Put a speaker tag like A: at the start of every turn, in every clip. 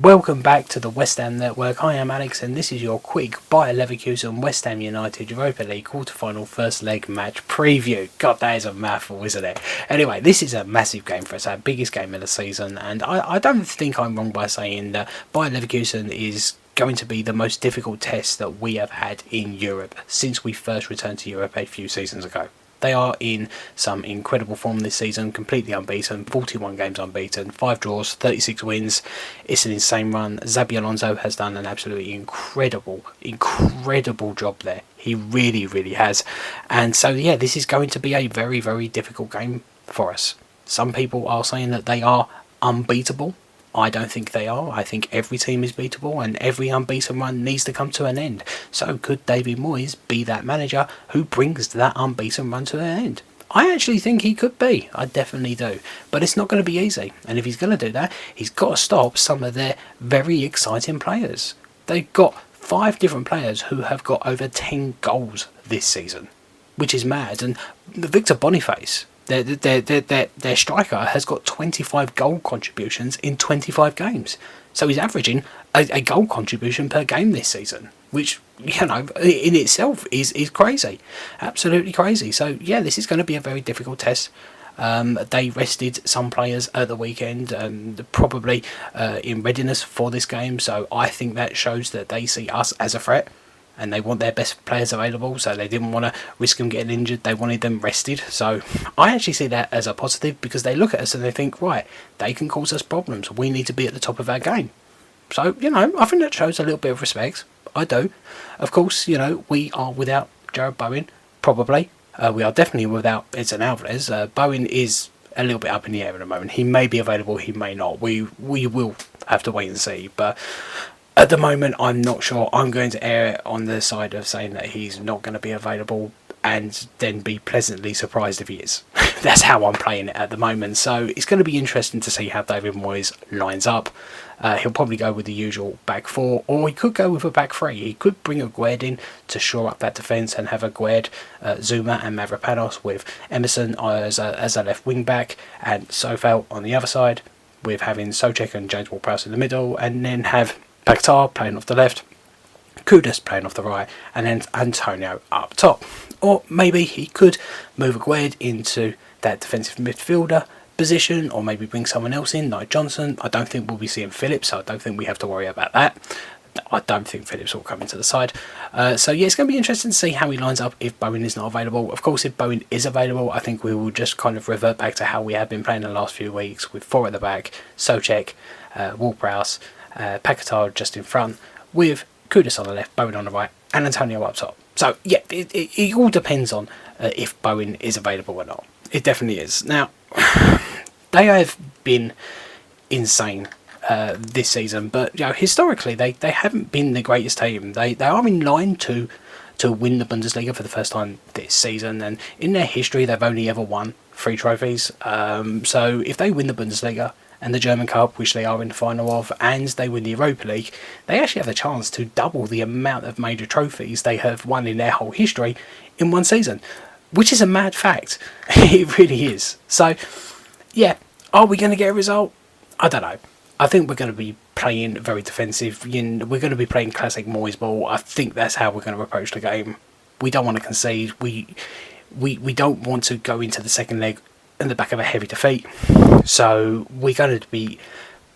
A: Welcome back to the West Ham Network. I am Alex and this is your quick Bayer Leverkusen West Ham United Europa League quarter-final first leg match preview. God, that is a mouthful, isn't it? Anyway, this is a massive game for us, our biggest game of the season, and I don't think I'm wrong by saying that Bayer Leverkusen is going to be the most difficult test that we have had in Europe since we first returned to Europe a few seasons ago. They are in some incredible form this season, completely unbeaten, 41 games unbeaten, 5 draws, 36 wins. It's an insane run. Xabi Alonso has done an absolutely incredible job there. He really has. And so, yeah, this is going to be a very, very difficult game for us. Some people are saying that they are unbeatable. I don't think they are. I think every team is beatable and every unbeaten run needs to come to an end. So could David Moyes be that manager who brings that unbeaten run to an end? I actually think he could be. I definitely do. But it's not going to be easy. And if he's going to do that, he's got to stop some of their very exciting players. They've got 5 different players who have got over 10 goals this season, which is mad. And Victor Boniface, their striker, has got 25 goal contributions in 25 games. So he's averaging a goal contribution per game this season, which, you know, in itself is crazy. Absolutely crazy. So, yeah, this is going to be a very difficult test. They rested some players at the weekend, probably in readiness for this game. So I think that shows that they see us as a threat. And they want their best players available, so they didn't want to risk them getting injured. They wanted them rested. So I actually see that as a positive because they look at us and they think, right, they can cause us problems. We need to be at the top of our game. So, you know, I think that shows a little bit of respect. I do. Of course, you know, we are without Jared Bowen, probably. We are definitely without Edson Alvarez. Bowen is a little bit up in the air at the moment. He may be available, he may not. We will have to wait and see. But at the moment, I'm not sure. I'm going to err on the side of saying that he's not going to be available and then be pleasantly surprised if he is. That's how I'm playing it at the moment. So it's going to be interesting to see how David Moyes lines up. He'll probably go with the usual back 4, or he could go with a back 3. He could bring Aguerd in to shore up that defence and have Aguerd, Zuma and Mavropanos with Emerson as a left wing back and Sofel on the other side, with having Souček and James Ward-Prowse in the middle, and then have Paquetá playing off the left, Kudus playing off the right, and then Antonio up top. Or maybe he could move Aguerd into that defensive midfielder position, or maybe bring someone else in, like Johnson. I don't think we'll be seeing Phillips, so I don't think we have to worry about that. I don't think Phillips will come into the side. So yeah, it's going to be interesting to see how he lines up if Bowen is not available. Of course, if Bowen is available, I think we will just kind of revert back to how we have been playing the last few weeks, with 4 at the back, Souček, Ward-Prowse, Paquetá just in front, with Kudus on the left, Bowen on the right, and Antonio up top. So yeah, it all depends on if Bowen is available or not. It definitely is. Now, they have been insane this season, but you know, historically they haven't been the greatest team. They are in line to win the Bundesliga for the first time this season, and in their history they've only ever won 3 trophies. So if they win the Bundesliga and the German Cup, which they are in the final of, and they win the Europa League, they actually have a chance to double the amount of major trophies they have won in their whole history in one season, which is a mad fact. It really is. So, yeah, are we going to get a result? I don't know. I think we're going to be playing very defensive. We're going to be playing classic Moyes ball. I think that's how we're going to approach the game. We don't want to concede. We don't want to go into the second leg in the back of a heavy defeat. So we're going to be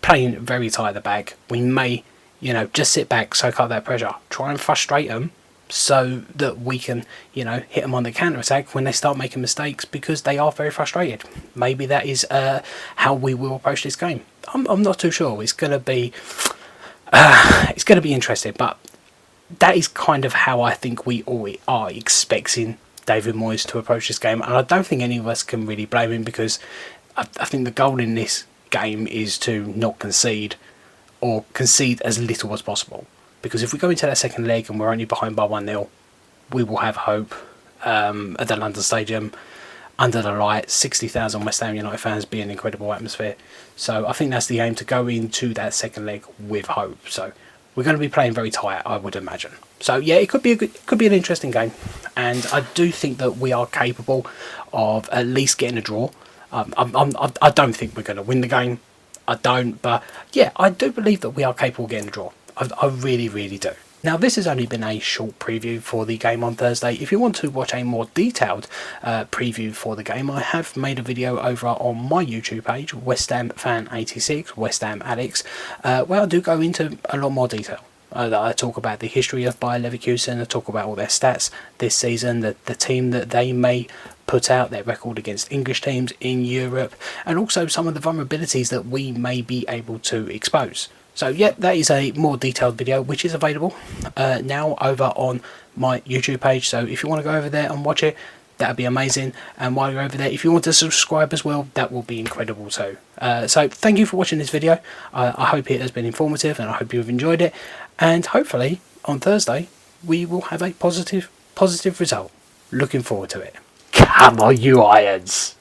A: playing very tight at the back. We may, you know, just sit back, soak up that pressure, try and frustrate them so that we can, you know, hit them on the counter-attack when they start making mistakes, because they are very frustrated. Maybe that is how we will approach this game. I'm not too sure. It's going to be interesting, but that is kind of how I think we all are expecting David Moyes to approach this game, and I don't think any of us can really blame him, because I think the goal in this game is to not concede, or concede as little as possible. Because if we go into that second leg and we're only behind by 1-0, we will have hope at the London Stadium, under the light, 60,000 West Ham United fans, be an incredible atmosphere. So I think that's the aim, to go into that second leg with hope. So we're going to be playing very tight, I would imagine. So yeah, it could be an interesting game, and I do think that we are capable of at least getting a draw. I don't think we're going to win the game. I don't, but yeah, I do believe that we are capable of getting a draw. I really, really do. Now, this has only been a short preview for the game on Thursday. If you want to watch a more detailed preview for the game, I have made a video over on my YouTube page, West Ham Fan 86, West Ham Alex, where I do go into a lot more detail. I talk about the history of Bayer Leverkusen, I talk about all their stats this season, the team that they may put out, their record against English teams in Europe, and also some of the vulnerabilities that we may be able to expose. So yeah, that is a more detailed video which is available now over on my YouTube page. So if you want to go over there and watch it, that would be amazing. And while you're over there, if you want to subscribe as well, that will be incredible too. So thank you for watching this video. I hope it has been informative and I hope you've enjoyed it. And hopefully on Thursday we will have a positive result. Looking forward to it. Come on, you Irons!